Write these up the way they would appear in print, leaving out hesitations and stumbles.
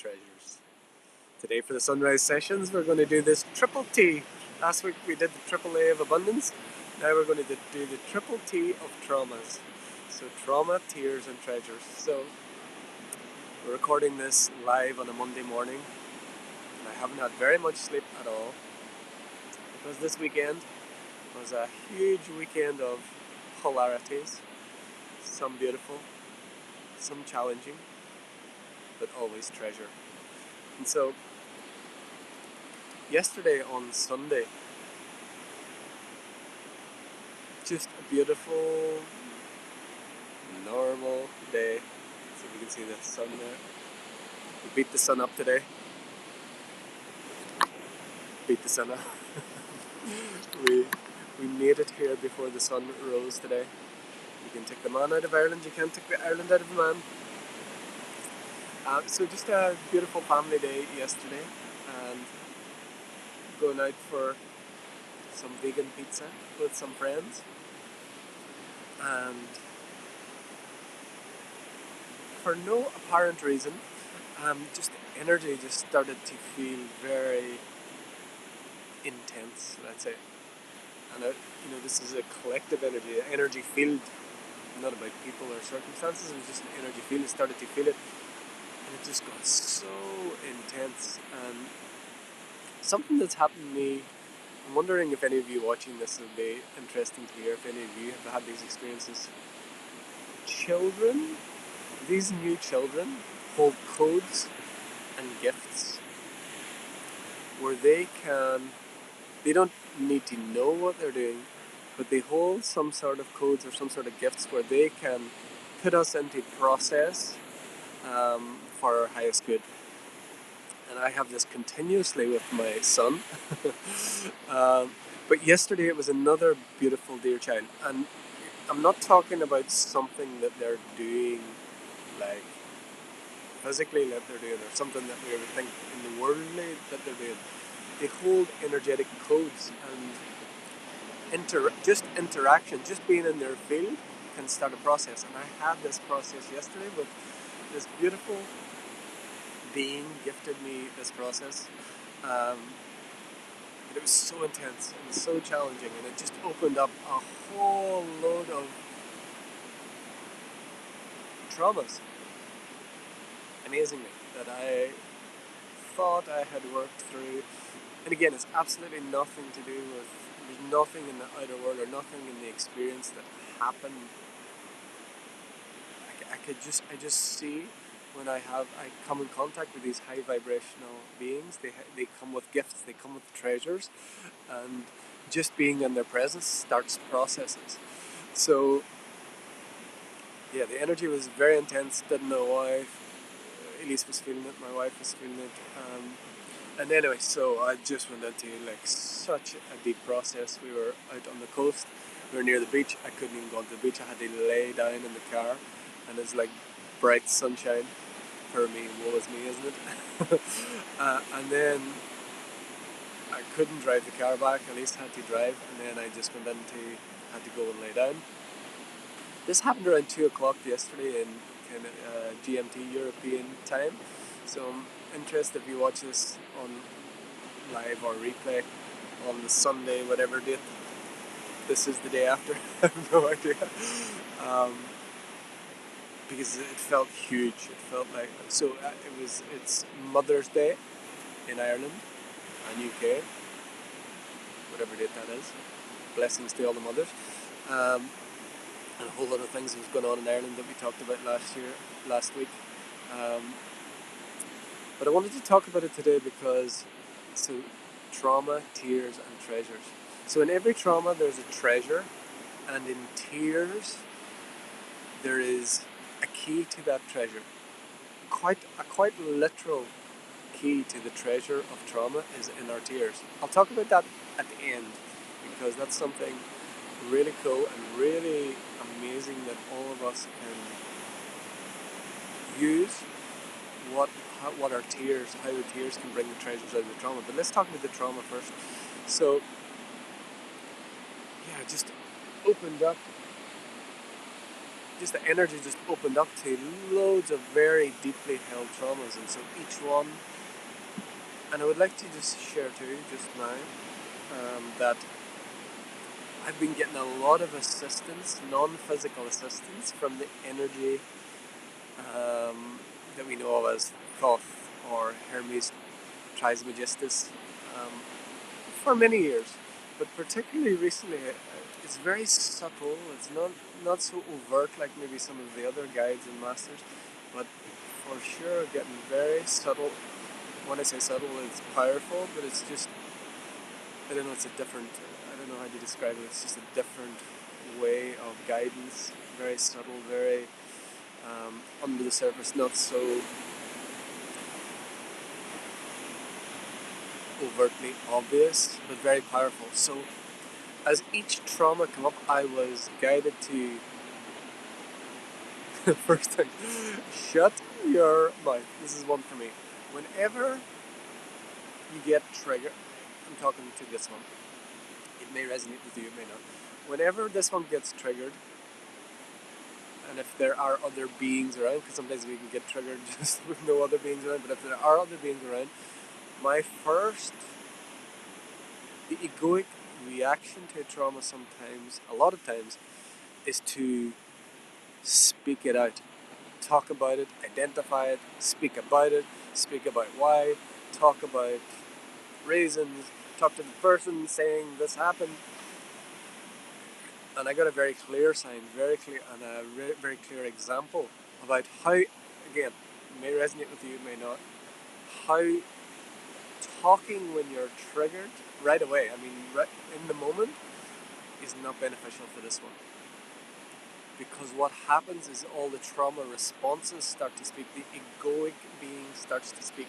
treasures. Today for the sunrise sessions we're going to do this triple T. Last week we did the triple A of abundance. Now we're going to do the triple T of traumas. So trauma, tears and treasures. So we're recording this live on a Monday morning and I haven't had very much sleep at all because this weekend was a huge weekend of polarities. Some beautiful, some challenging, but always treasure. And so yesterday on Sunday, just a beautiful, normal day. See if you can see the sun there. We beat the sun up today. Beat the sun up. we made it here before the sun rose today. You can take the man out of Ireland, you can't take the Ireland out of the man. So just a beautiful family day yesterday, and going out for some vegan pizza with some friends, and for no apparent reason, just the energy just started to feel very intense, let's say. And this is a collective energy field, not about people or circumstances. It was just an energy field. I started to feel it, and it just got so intense. And something that's happened to me, I'm wondering if any of you watching this will be interesting to hear, if any of you have had these experiences. Children, these new children, hold codes and gifts where they don't need to know what they're doing, but they hold some sort of codes or some sort of gifts where they can put us into process for our highest good. And I have this continuously with my son. But yesterday it was another beautiful dear child. And I'm not talking about something that they're doing, like physically that they're doing, or something that we would think in the worldly that they're doing. They hold energetic codes, and just interaction, just being in their field can start a process. And I had this process yesterday with this beautiful being gifted me this process. But it was so intense and so challenging, and it just opened up a whole load of traumas, amazingly, that I thought I had worked through. And again, it's absolutely nothing to do with, there's nothing in the outer world or nothing in the experience that happened. I just see when I come in contact with these high vibrational beings, they come with gifts, they come with treasures, and just being in their presence starts processes. So yeah, the energy was very intense. Didn't know why. Elise was feeling it, my wife was feeling it. And anyway, so I just went into like such a deep process. We were out on the coast, we were near the beach. I couldn't even go onto the beach. I had to lay down in the car, and it's like bright sunshine for me. Woe is me, isn't it? And then I couldn't drive the car back. At least had to drive, and then I just had to go and lay down. This happened around 2 o'clock yesterday in kind of GMT European time. So I'm interested if you watch this on live or replay on the Sunday, whatever date this is the day after. I have no idea. Because it felt huge. It felt like, so it's Mother's Day in Ireland and UK, whatever date that is. Blessings to all the mothers. And a whole lot of things was going on in Ireland that we talked about last week. But I wanted to talk about it today because, so trauma, tears and treasures. So in every trauma there's a treasure, and in tears there is a key to that treasure. A quite literal key to the treasure of trauma is in our tears. I'll talk about that at the end, because that's something really cool and really amazing that all of us can use. How our tears can bring the treasures out of the trauma. But let's talk about the trauma first. So yeah, just opened up just the energy just opened up to loads of very deeply held traumas, and so each one, and I would like to just share too just now that I've been getting a lot of assistance, non-physical assistance, from the energy that we know of as Thoth or Hermes Trismegistus for many years, but particularly recently it's very subtle. It's not so overt like maybe some of the other guides and masters, but for sure getting very subtle. When I say subtle, it's powerful, but it's just, I don't know, it's a different, I don't know how to describe it, it's just a different way of guidance, very subtle, very under the surface, not so overtly obvious, but very powerful. So as each trauma came up, I was guided to, first thing, shut your mouth. This is one for me. Whenever you get triggered, I'm talking to this one, it may resonate with you, it may not. Whenever this one gets triggered, and if there are other beings around, because sometimes we can get triggered just with no other beings around, but if there are other beings around, my first, the egoic reaction to a trauma sometimes, a lot of times, is to speak it out. Talk about it, identify it, speak about why, talk about reasons, talk to the person saying this happened. And I got a very clear sign, very clear, and a very clear example about how, again, it may resonate with you, it may not, how talking when you're triggered right away, I mean, right in the moment, is not beneficial for this one. Because what happens is all the trauma responses start to speak, the egoic being starts to speak.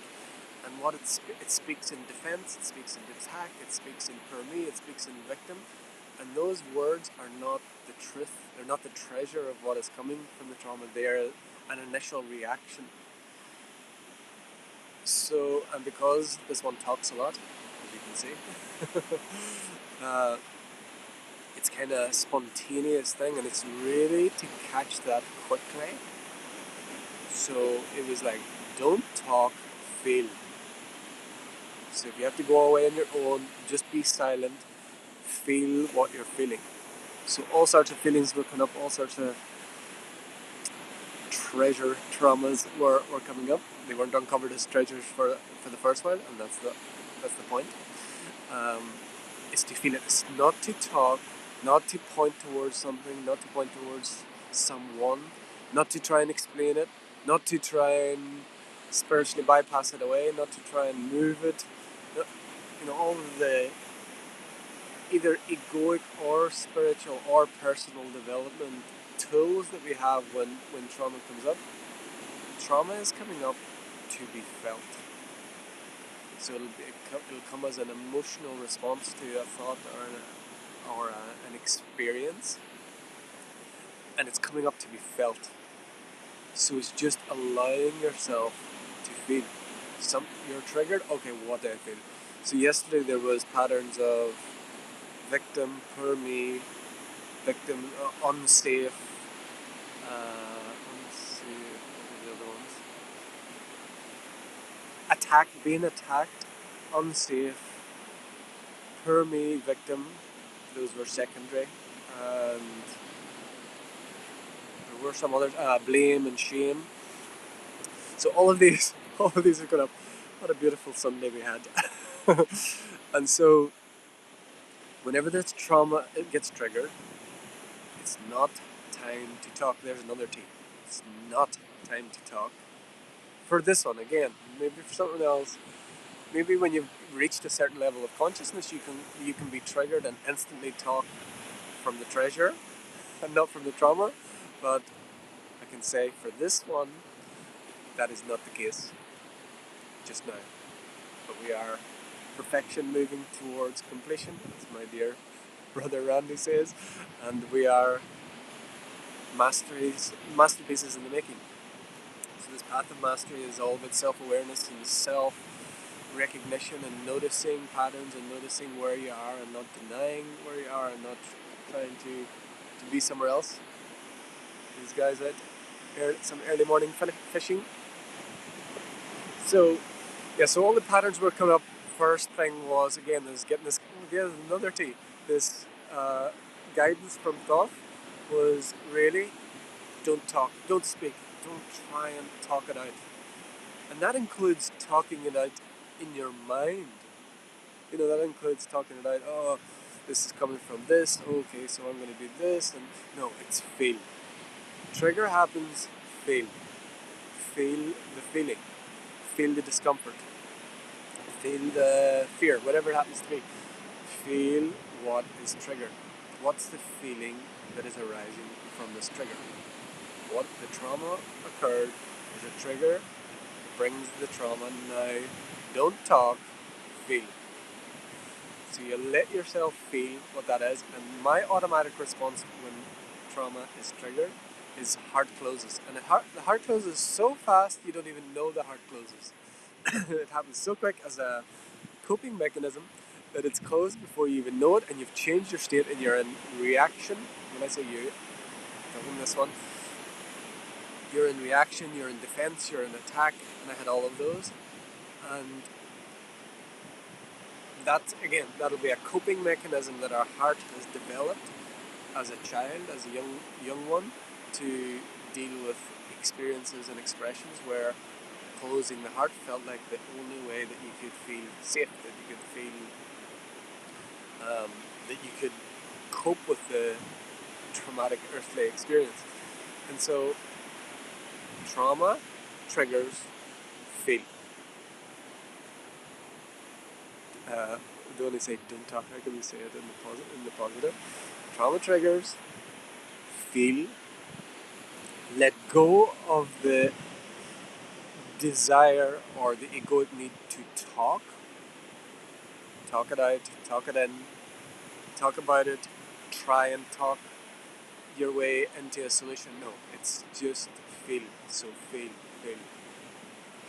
And what it speaks in defense, it speaks in attack, it speaks in per me, it speaks in victim. And those words are not the truth, they're not the treasure of what is coming from the trauma, they're an initial reaction. So, and because this one talks a lot, as you can see, it's kind of a spontaneous thing, and it's really to catch that quickly. So it was like, don't talk, feel. So if you have to go away on your own, just be silent, feel what you're feeling. So all sorts of feelings were coming up, all sorts of treasure traumas were coming up. They weren't uncovered as treasures for the first while, and that's the point. It's to feel it. It's not to talk, not to point towards something, not to point towards someone, not to try and explain it, not to try and spiritually bypass it away, not to try and move it. All of the either egoic or spiritual or personal development tools that we have when trauma comes up. Trauma is coming up to be felt. So it'll come as an emotional response to a thought or an experience, and it's coming up to be felt. So it's just allowing yourself to feel. You're triggered. Okay, what do I feel? So yesterday there was patterns of victim, poor me, victim, unsafe, what are the other ones? Being attacked, unsafe, poor me, victim. Those were secondary, and there were some others. Blame and shame. So all of these are going up. What a beautiful Sunday we had. And so, whenever this trauma gets triggered, it's not time to talk. There's another T. It's not time to talk. For this one, again, maybe for something else, maybe when you've reached a certain level of consciousness, you can be triggered and instantly talk from the treasure and not from the trauma. But I can say for this one, that is not the case just now. But we are perfection moving towards completion, as my dear brother Randy says, and we are masterpieces in the making. So this path of mastery is all about self-awareness and self-recognition and noticing patterns and noticing where you are and not denying where you are and not trying to be somewhere else. These guys out some early morning fishing. So yeah, so all the patterns were coming up. First thing was again is getting this. Yeah, another T. This guidance from Thoth was really don't talk, don't speak, don't try and talk it out, and that includes talking it out in your mind. You know, that includes talking it out. Oh, this is coming from this. Okay, so I'm going to do this, and no, it's feel. Trigger happens. Feel. Feel the feeling. Feel the discomfort. Feel the fear. Whatever it happens to be. Feel what is triggered. What's the feeling that is arising from this trigger? What the trauma occurred is a trigger. Brings the trauma now. Don't talk. Feel. So you let yourself feel what that is. And my automatic response when trauma is triggered is heart closes. And the heart closes so fast you don't even know the heart closes. It happens so quick as a coping mechanism that it's closed before you even know it, and you've changed your state and you're in reaction. When I say you, talking this one, you're in reaction, you're in defense, you're in attack, and I had all of those. And that, again, that'll be a coping mechanism that our heart has developed as a child, as a young one, to deal with experiences and expressions where closing the heart felt like the only way that you could feel safe, that you could feel that you could cope with the traumatic earthly experience. And so trauma triggers feel. They only say don't talk, how can we say it in the positive? Trauma triggers feel. Let go of the desire or the egoic need to talk it out, talk it in, talk about it, try and talk your way into a solution. No, it's just feel. So feel.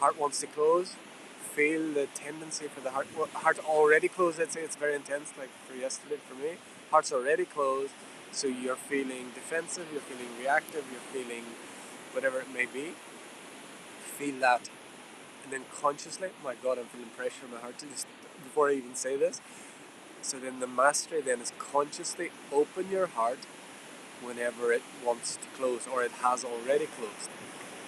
Heart wants to close. Feel the tendency for the heart. Well, heart already closed. Let's say it's very intense, like for yesterday for me. Heart's already closed, so you're feeling defensive. You're feeling reactive. You're feeling whatever it may be. Feel that, and then consciously, oh my God, I'm feeling pressure in my heart to just before I even say this. So then the mastery then is consciously open your heart whenever it wants to close or it has already closed.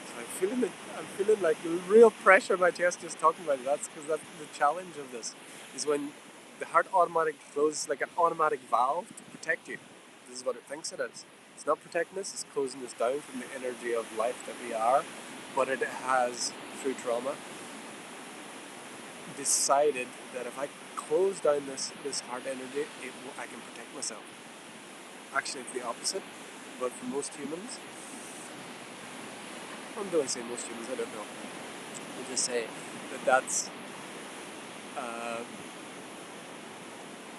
So I'm feeling like real pressure in my chest just talking about it. That's because that's the challenge of this is when the heart automatically closes like an automatic valve to protect you. This is what it thinks it is. It's not protecting us, it's closing us down from the energy of life that we are, but it has, through trauma, decided that if I close down this heart energy, I can protect myself. Actually, it's the opposite, but for most humans, I'm going to say most humans, I don't know. We'll just say that's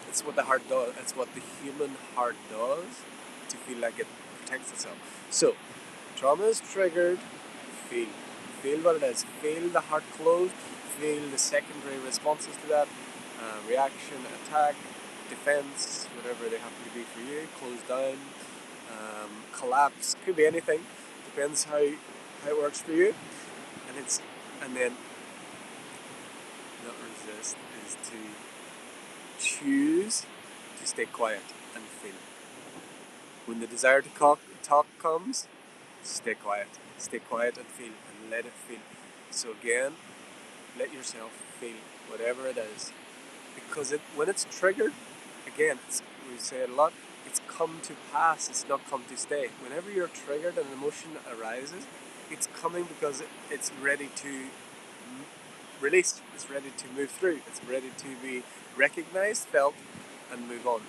it's what the heart does. It's what the human heart does to feel like it protects itself. So, trauma is triggered. Feel what it is. Feel the heart closed. Feel the secondary responses to that. Reaction, attack, defense, whatever they happen to be for you. Close down, collapse. Could be anything. Depends how it works for you. And then not resist is to choose to stay quiet and feel. When the desire to talk comes, stay quiet. Stay quiet and feel and let it feel. So again, let yourself feel whatever it is. Because when it's triggered, again, we say it a lot, it's come to pass, it's not come to stay. Whenever you're triggered and an emotion arises, it's coming because it's ready to release, it's ready to move through, it's ready to be recognized, felt, and move on.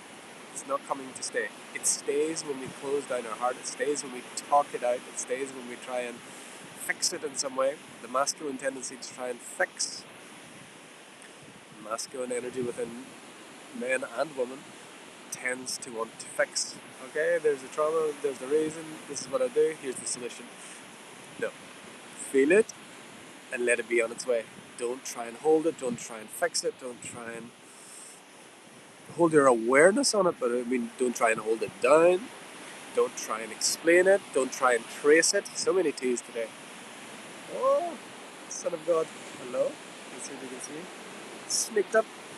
It's not coming to stay. It stays when we close down our heart, it stays when we talk it out, it stays when we try and fix it in some way. The masculine tendency to try and fix, masculine energy within men and women tends to want to fix. Okay, there's the trauma, there's the reason, this is what I do, here's the solution. No. Feel it and let it be on its way. Don't try and hold it, don't try and fix it, don't try and hold your awareness on it, but I mean, don't try and hold it down. Don't try and explain it. Don't try and trace it. So many T's today. Oh, son of God. Hello? Let's see if you can see.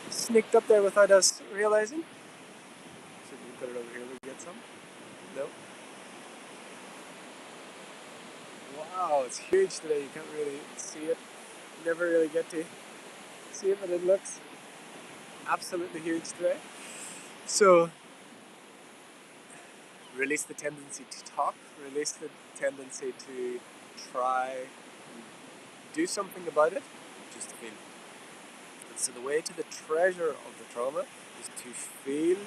Sneaked up there without us realizing. So we put it over here, we get some. No. Wow, it's huge today. You can't really see it. You never really get to see it, but it looks absolutely huge today. So, release the tendency to talk, release the tendency to try and do something about it, just feel. And so, the way to the treasure of the trauma is to feel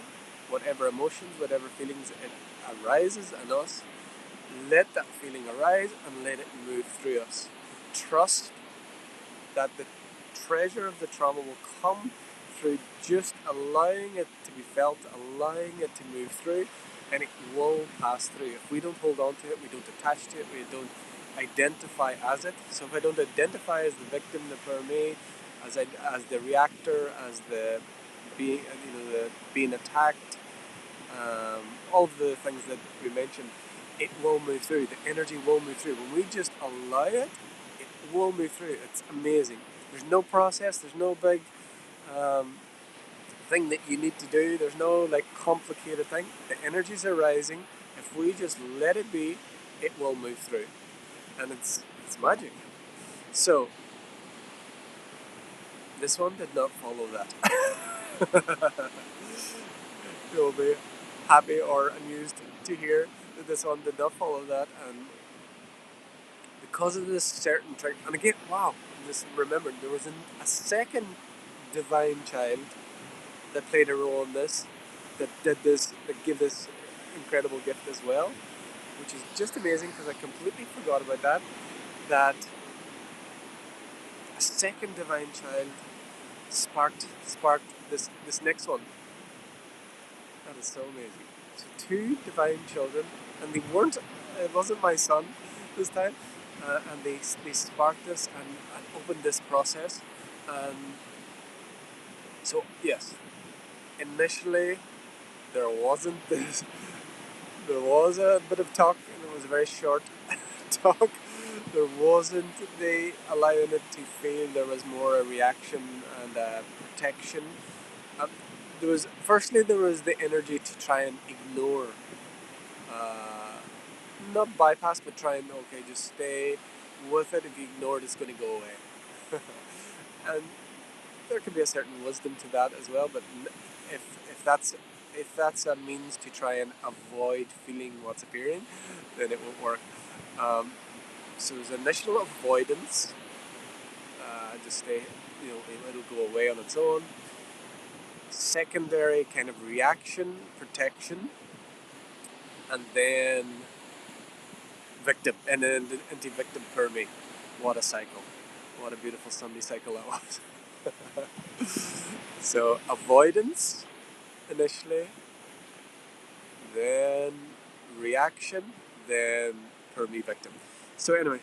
whatever emotions, whatever feelings it arises in us. Let that feeling arise and let it move through us. Trust that the treasure of the trauma will come through just allowing it to be felt, allowing it to move through, and it will pass through. If we don't hold on to it, we don't attach to it, we don't identify as it. So if I don't identify as the victim, for me, as the reactor, as the being, the being attacked, all of the things that we mentioned, it will move through. The energy will move through. When we just allow it, it will move through. It's amazing. There's no process. There's no big thing that you need to do. There's no like complicated thing. The energies are rising. If we just let it be, it will move through, and it's magic. So this one did not follow that. You'll be happy or amused to hear that this one did not follow that, and because of this certain trick. And again, wow! Just remembered there was a second divine child that played a role in this, that did this, that gave this incredible gift as well, which is just amazing because I completely forgot about that. That a second divine child sparked this next one. That is so amazing. So two divine children, and they weren't. It wasn't my son this time, and they sparked this and opened this process. And so yes, initially there wasn't this. There was a bit of talk, and it was a very short talk. There wasn't the allowing it to feel. There was more a reaction and a protection. Um, there was the energy to try and ignore, uh, not bypass, but try and just stay with it. If you ignore it, it's going to go away. And there can be a certain wisdom to that as well. But if if that's if that's a means to try and avoid feeling what's appearing, then it won't work. Um, so there's initial avoidance, just stay, it'll go away on its own. Secondary kind of reaction, protection, and then victim, and then the anti-victim perme. What a cycle! What a beautiful Sunday cycle that was. So avoidance initially, then reaction, then perme victim. So anyway,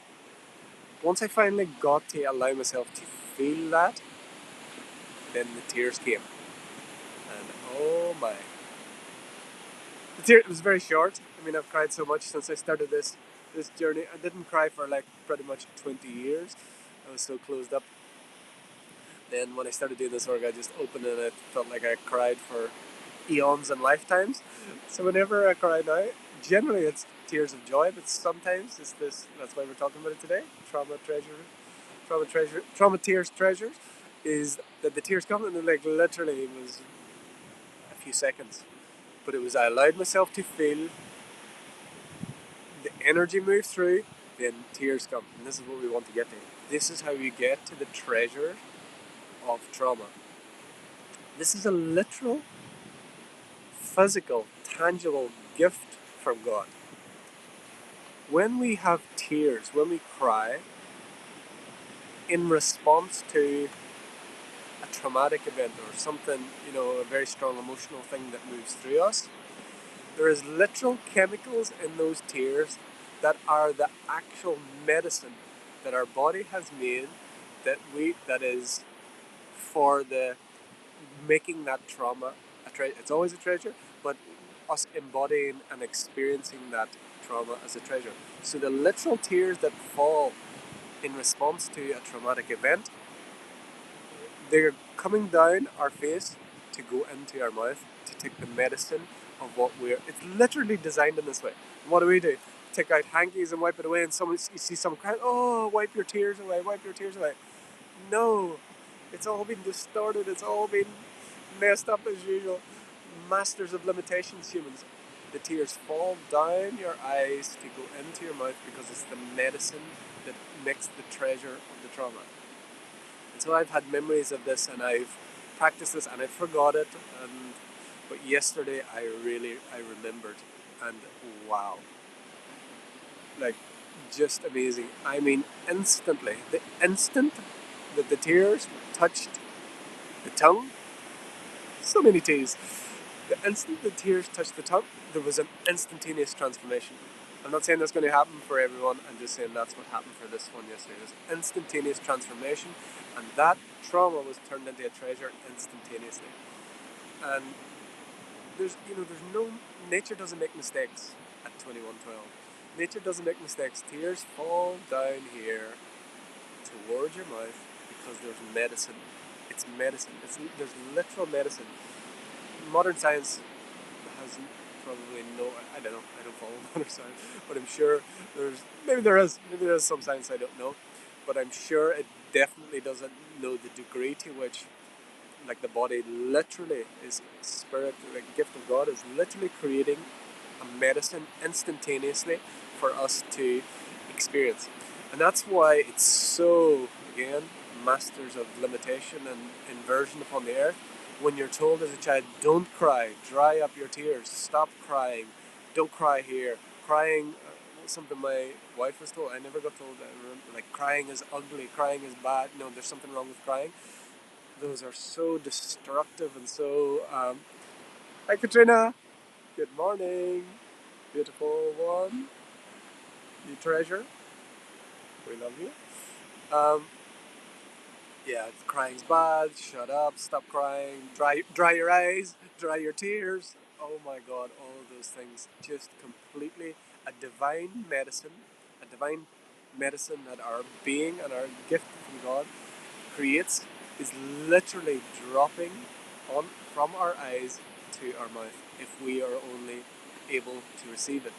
once I finally got to allow myself to feel that, then the tears came, and oh my! It was very short. I mean, I've cried so much since I started this journey. I didn't cry for like pretty much 20 years. I was so closed up. Then when I started doing this work, I just opened it and it felt like I cried for eons and lifetimes. So whenever I cry now, generally it's tears of joy, but sometimes it's this. That's why we're talking about it today. Trauma tears treasures. Is that the tears come and like literally it was a few seconds, but it was I allowed myself to feel the energy move through, then tears come, and this is what we want to get to. This is how we get to the treasure of trauma. This is a literal, physical, tangible gift from God. When we have tears, when we cry, in response to a traumatic event or something, a very strong emotional thing that moves through us, there is literal chemicals in those tears that are the actual medicine that our body has made that is for the making that trauma a treasure. It's always a treasure, but us embodying and experiencing that trauma as a treasure. So the literal tears that fall in response to a traumatic event, they're coming down our face to go into our mouth to take the medicine of what we're. It's literally designed in this way. What do? Take out hankies and wipe it away, and you see someone crying, "Oh, wipe your tears away, wipe your tears away." No, it's all been distorted. It's all been messed up as usual. Masters of limitations, humans. The tears fall down your eyes to go into your mouth because it's the medicine that makes the treasure of the trauma. And so I've had memories of this, and I've practiced this, and I forgot it. But yesterday I remembered, and wow, like just amazing. I mean, instantly, the instant that the tears touched the tongue, so many tears. The instant the tears touched the tongue, there was an instantaneous transformation. I'm not saying that's going to happen for everyone, I'm just saying that's what happened for this one yesterday. It was instantaneous transformation, and that trauma was turned into a treasure instantaneously. And there's no, nature doesn't make mistakes at 2112. Nature doesn't make mistakes. Tears fall down here towards your mouth because there's medicine. It's medicine. There's literal medicine. Modern science has probably no. I don't know. I don't follow modern science, but I'm sure maybe there is some science I don't know, but I'm sure it definitely doesn't know the degree to which, like, the body literally is spirit, like gift of God, is literally creating a medicine instantaneously for us to experience. And that's why it's so, again, masters of limitation and inversion upon the earth. When you're told as a child, don't cry, dry up your tears, stop crying, don't cry here. Crying, something my wife was told, I never got told that. Like, crying is ugly, crying is bad. No, there's something wrong with crying. Those are so destructive and so. Hi, Katrina. Good morning, beautiful one. You treasure. We love you. Um, yeah, crying's bad. Shut up. Stop crying. Dry your eyes. Dry your tears. Oh my God, all of those things. Just completely a divine medicine. A divine medicine that our being and our gift from God creates is literally dropping on from our eyes to our mouth if we are only able to receive it.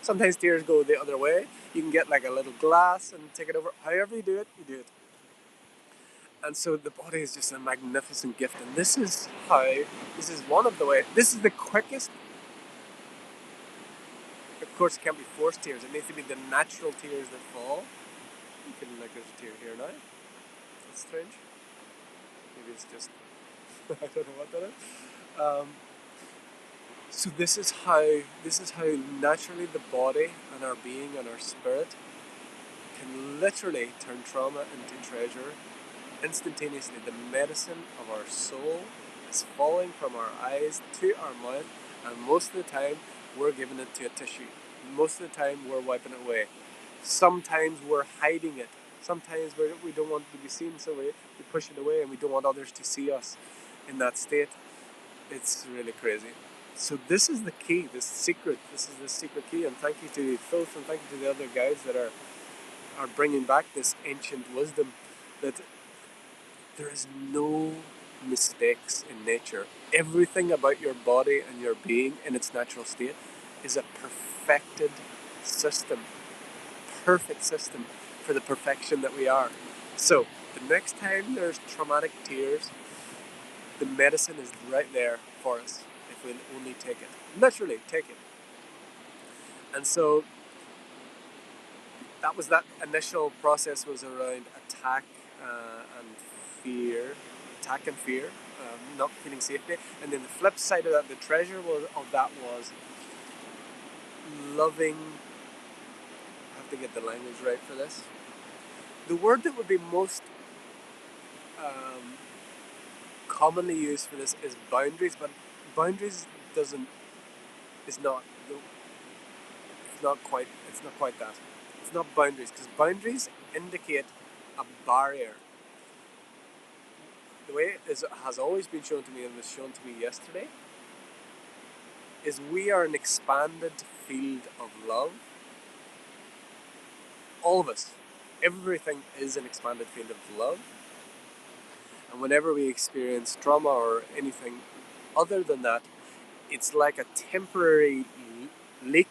Sometimes tears go the other way. You can get like a little glass and take it over. However you do it, you do it. And so the body is just a magnificent gift. And this is one of the ways, this is the quickest. Of course, it can't be forced tears. It needs to be the natural tears that fall. You can, like, there's a tear here now. That's strange. Maybe it's just, I don't know what that is. So this is how naturally the body and our being and our spirit can literally turn trauma into treasure instantaneously. The medicine of our soul is falling from our eyes to our mouth, and most of the time we're giving it to a tissue. Most of the time we're wiping it away. Sometimes we're hiding it. Sometimes we don't want to be seen, so we push it away, and we don't want others to see us in that state. It's really crazy. So this is the key, this secret. This is the secret key, and thank you to Filth, and thank you to the other guys that are bringing back this ancient wisdom that there is no mistakes in nature. Everything about your body and your being in its natural state is a perfected system, perfect system for the perfection that we are. So the next time there's traumatic tears, the medicine is right there for us if we'll only take it. Literally, take it. And so that initial process was around and fear, attack and fear, not feeling safety. And then the flip side of that, the treasure of that was loving. I have to get the language right for this. The word that would be most um, commonly used for this is boundaries, but boundaries doesn't is not it's not quite that. It's not boundaries, because boundaries indicate a barrier. The way it has always been shown to me, and was shown to me yesterday, is we are an expanded field of love. All of us, everything is an expanded field of love. And whenever we experience trauma or anything other than that, it's like a temporary leak.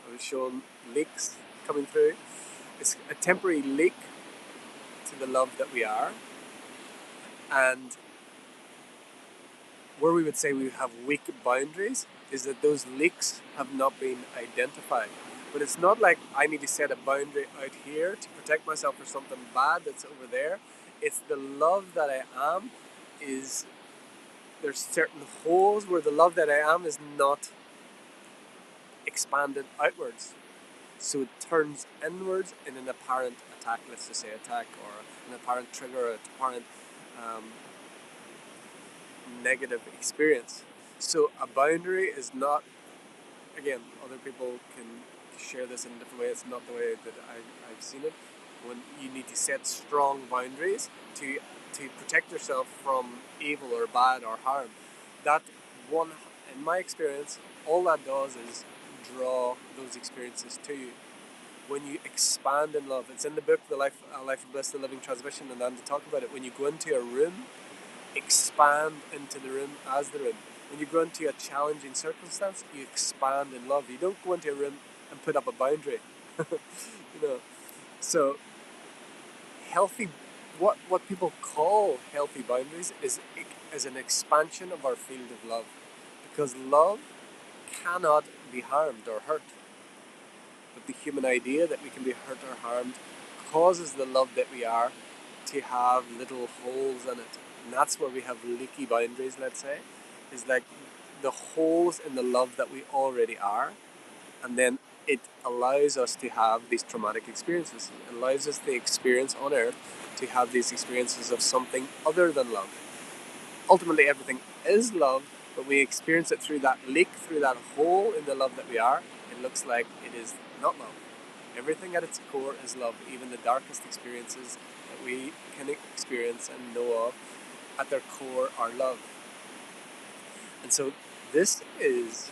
I was shown leaks coming through. It's a temporary leak to the love that we are. And where we would say we have weak boundaries is that those leaks have not been identified. But it's not like I need to set a boundary out here to protect myself for something bad that's over there. It's the love that I am is, there's certain holes where the love that I am is not expanded outwards. So it turns inwards in an apparent attack, let's just say attack, or an apparent trigger, or an apparent negative experience. So a boundary is not, again, other people can share this in a different way. It's not the way that I've seen it. When you need to set strong boundaries to protect yourself from evil or bad or harm. That one, in my experience, all that does is draw those experiences to you. When you expand in love, it's in the book, The Life of Bliss, The Living Transmission, and then to talk about it. When you go into a room, expand into the room as the room. When you go into a challenging circumstance, you expand in love. You don't go into a room and put up a boundary. you know. So healthy, what people call healthy boundaries is an expansion of our field of love, because love cannot be harmed or hurt. But the human idea that we can be hurt or harmed causes the love that we are to have little holes in it. And that's where we have leaky boundaries, let's say, is like the holes in the love that we already are. And then it allows us to have these traumatic experiences. It allows us the experience on earth to have these experiences of something other than love. Ultimately, everything is love, but we experience it through that leak, through that hole in the love that we are. It looks like it is not love. Everything at its core is love. Even the darkest experiences that we can experience and know of, at their core are love. And so this is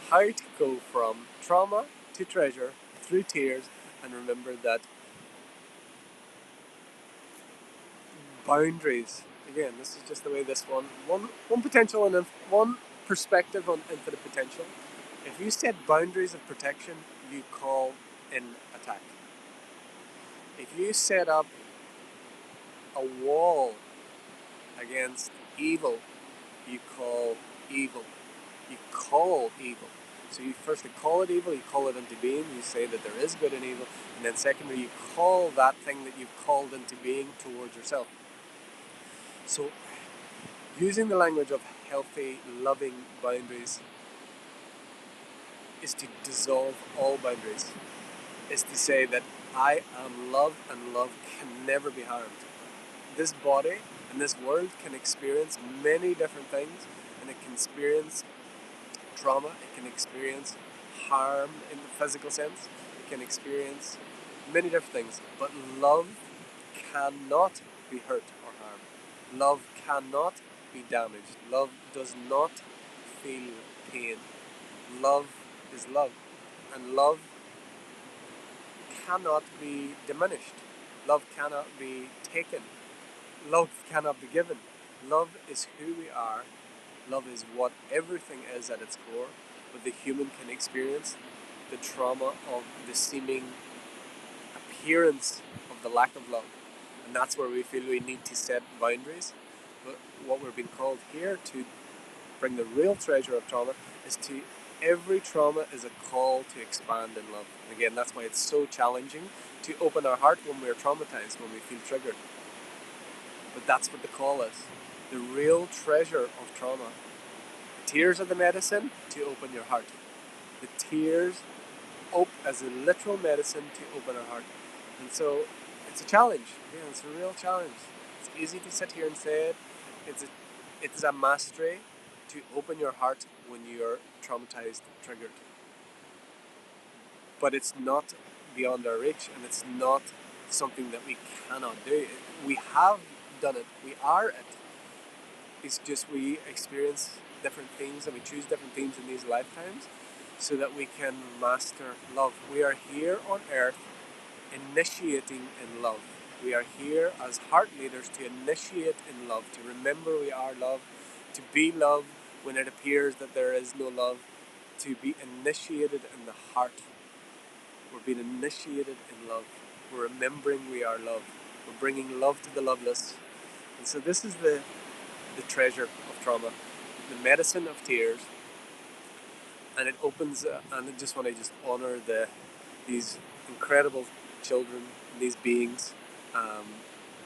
how to go from trauma to treasure through tears, and remember that boundaries, again, this is just the way this one potential and one perspective on infinite potential. If you set boundaries of protection, you call in attack. If you set up a wall against evil, you call evil. You call evil. So you firstly call it evil, you call it into being, you say that there is good and evil, and then secondly, you call that thing that you've called into being towards yourself. So using the language of healthy, loving boundaries is to dissolve all boundaries. Is to say that I am love and love can never be harmed. This body and this world can experience many different things, and it can experience trauma, it can experience harm in the physical sense, it can experience many different things, but love cannot be hurt or harmed. Love cannot be damaged. Love does not feel pain. Love is love, and love cannot be diminished. Love cannot be taken. Love cannot be given. Love is who we are. Love is what everything is at its core, but the human can experience the trauma of the seeming appearance of the lack of love. And that's where we feel we need to set boundaries. But what we're being called here to bring the real treasure of trauma is to, every trauma is a call to expand in love. And again, that's why it's so challenging to open our heart when we're traumatized, when we feel triggered. But that's what the call is. The real treasure of trauma. The tears are the medicine to open your heart. The tears as a literal medicine to open our heart. And so it's a challenge. Yeah, it's a real challenge. It's easy to sit here and say it. It's a mastery to open your heart when you're traumatized, triggered. But it's not beyond our reach, and it's not something that we cannot do. We have done it. We are it. It's just we experience different things and we choose different things in these lifetimes so that we can master love. We are here on earth initiating in love. We are here as heart leaders to initiate in love, to remember we are love, to be love when it appears that there is no love, to be initiated in the heart. We're being initiated in love. We're remembering we are love. We're bringing love to the loveless. And so this is the treasure of trauma, the medicine of tears, and it opens. And I just want to honor these incredible children, these beings, um,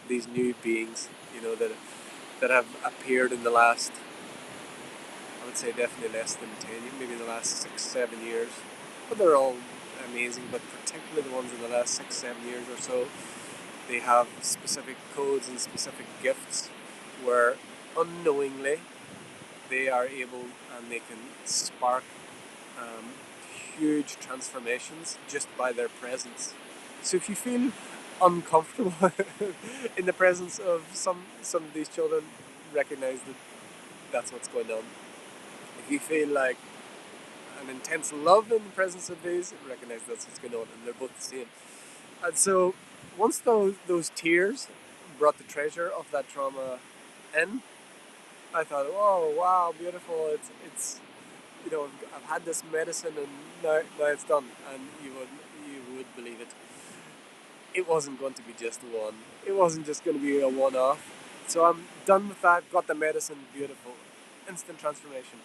these new beings, that have appeared in the last, I would say definitely less than 10, maybe the last 6, 7 years. But they're all amazing. But particularly the ones in the last 6, 7 years or so, they have specific codes and specific gifts where unknowingly they are able and they can spark um, huge transformations just by their presence. So if you feel uncomfortable in the presence of some of these children, recognize that that's what's going on. If you feel like an intense love in the presence of these, recognize that's what's going on, and they're both the same. And so once those tears brought the treasure of that trauma in, I thought, oh wow, beautiful. It's I've had this medicine and now it's done, and you would believe it. It wasn't going to be just one. It wasn't just going to be a one-off. So I'm done with that. Got the medicine. Beautiful, instant transformation.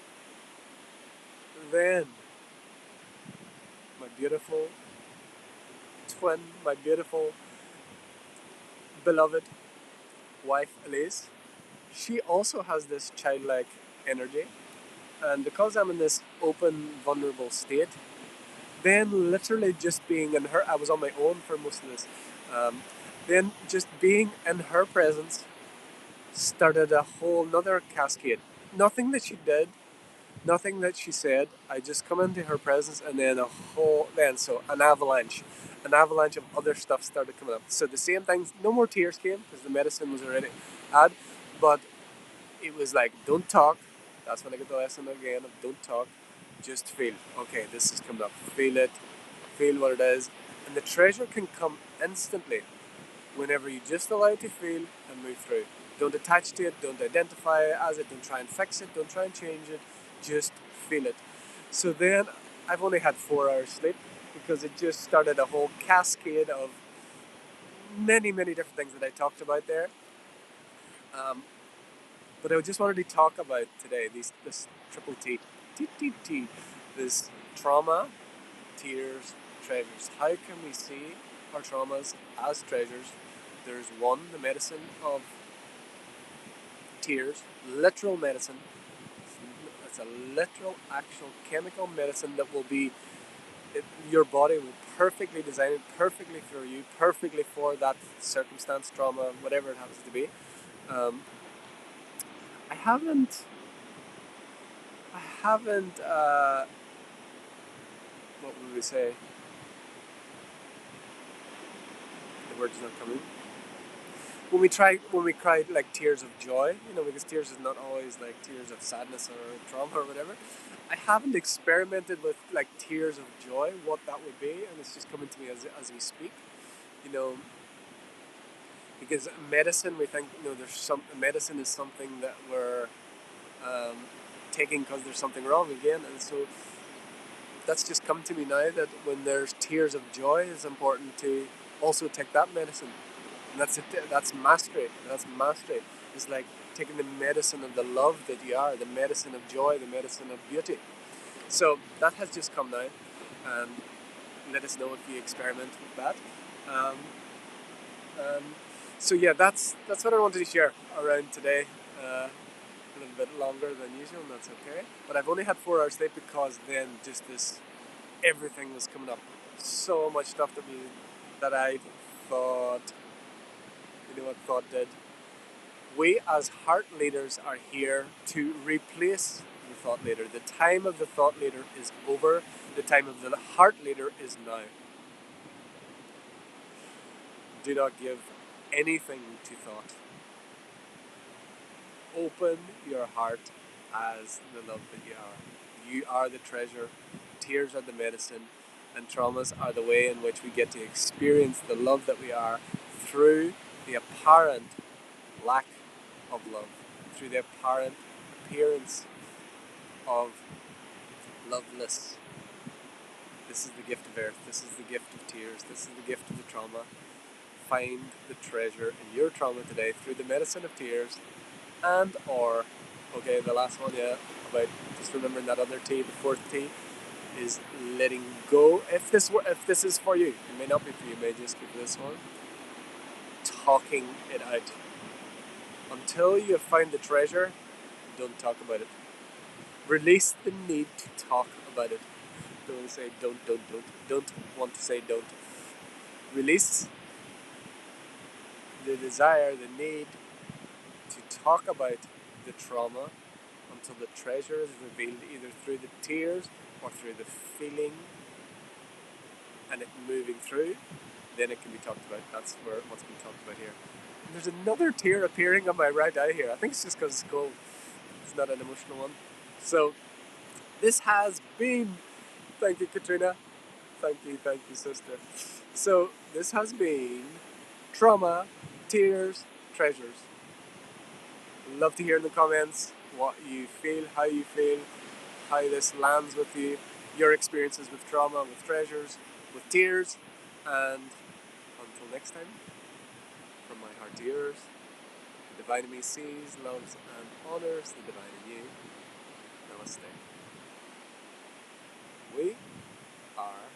Then my beautiful twin, my beautiful beloved wife Elise, she also has this childlike energy, and because I'm in this open, vulnerable state, then literally just being in her, I was on my own for most of this. Um, then just being in her presence started a whole nother cascade. Nothing that she did, nothing that she said. I just come into her presence, and then so an avalanche of other stuff started coming up. So the same things, no more tears came because the medicine was already had, but it was like, don't talk. That's when I get the lesson again of don't talk. Just feel. Okay, this is coming up. Feel it. Feel what it is. And the treasure can come instantly whenever you just allow it to feel and move through. Don't attach to it. Don't identify as it. Don't try and fix it. Don't try and change it. Just feel it. So then I've only had 4 hours sleep because it just started a whole cascade of many, many different things that I talked about there. Um, But I just wanted to talk about today this triple T, T, this trauma, tears, treasures. How can we see our traumas as treasures? There's one, the medicine of tears, literal medicine. It's a literal, actual chemical medicine that will be, your body will perfectly design it, perfectly for you, perfectly for that circumstance, trauma, whatever it happens to be. Um, I haven't I haven't, what would we say? The word's not coming. When we cried like tears of joy, because tears is not always like tears of sadness or trauma or whatever. I haven't experimented with like tears of joy, what that would be, and it's just coming to me as we speak. You know, because medicine, we think, medicine is something that we're um, taking because there's something wrong again, and so that's just come to me now that when there's tears of joy, it's important to also take that medicine. And that's it. That's mastery. That's mastery. It's like taking the medicine of the love that you are, the medicine of joy, the medicine of beauty. So that has just come now, and let us know if you experiment with that. Um, um, so yeah, that's what I wanted to share around today. A little bit longer than usual, and that's okay. But I've only had 4 hours sleep because then just this everything was coming up. So much stuff that I thought, what thought did. We as heart leaders are here to replace the thought leader. The time of the thought leader is over. The time of the heart leader is now. Do not give anything to thought. open your heart as the love that you are. You are the treasure, tears are the medicine, and traumas are the way in which we get to experience the love that we are through the apparent lack of love, through the apparent appearance of loveless. This is the gift of earth, this is the gift of tears, this is the gift of the trauma. Find the treasure in your trauma today through the medicine of tears and or, okay, the last one, yeah, about just remembering that other T, the fourth T, is letting go. If this is for you, it may not be for you, it may just be for this one. Talking it out. Until you have found the treasure, don't talk about it. Release the need to talk about it. Don't say don't want to say don't. Release the desire, the need to talk about the trauma until the treasure is revealed either through the tears or through the feeling and it moving through, then it can be talked about. That's what's been talked about here. And there's another tear appearing on my right eye here. I think it's just because it's cold. It's not an emotional one. So this has been, thank you Katrina, thank you sister. So this has been trauma, tears, treasures. Love to hear in the comments what you feel, how this lands with you, your experiences with trauma, with treasures, with tears, and until next time, from my heart to yours, the divine in me sees, loves, and honors the divine in you. Namaste. We are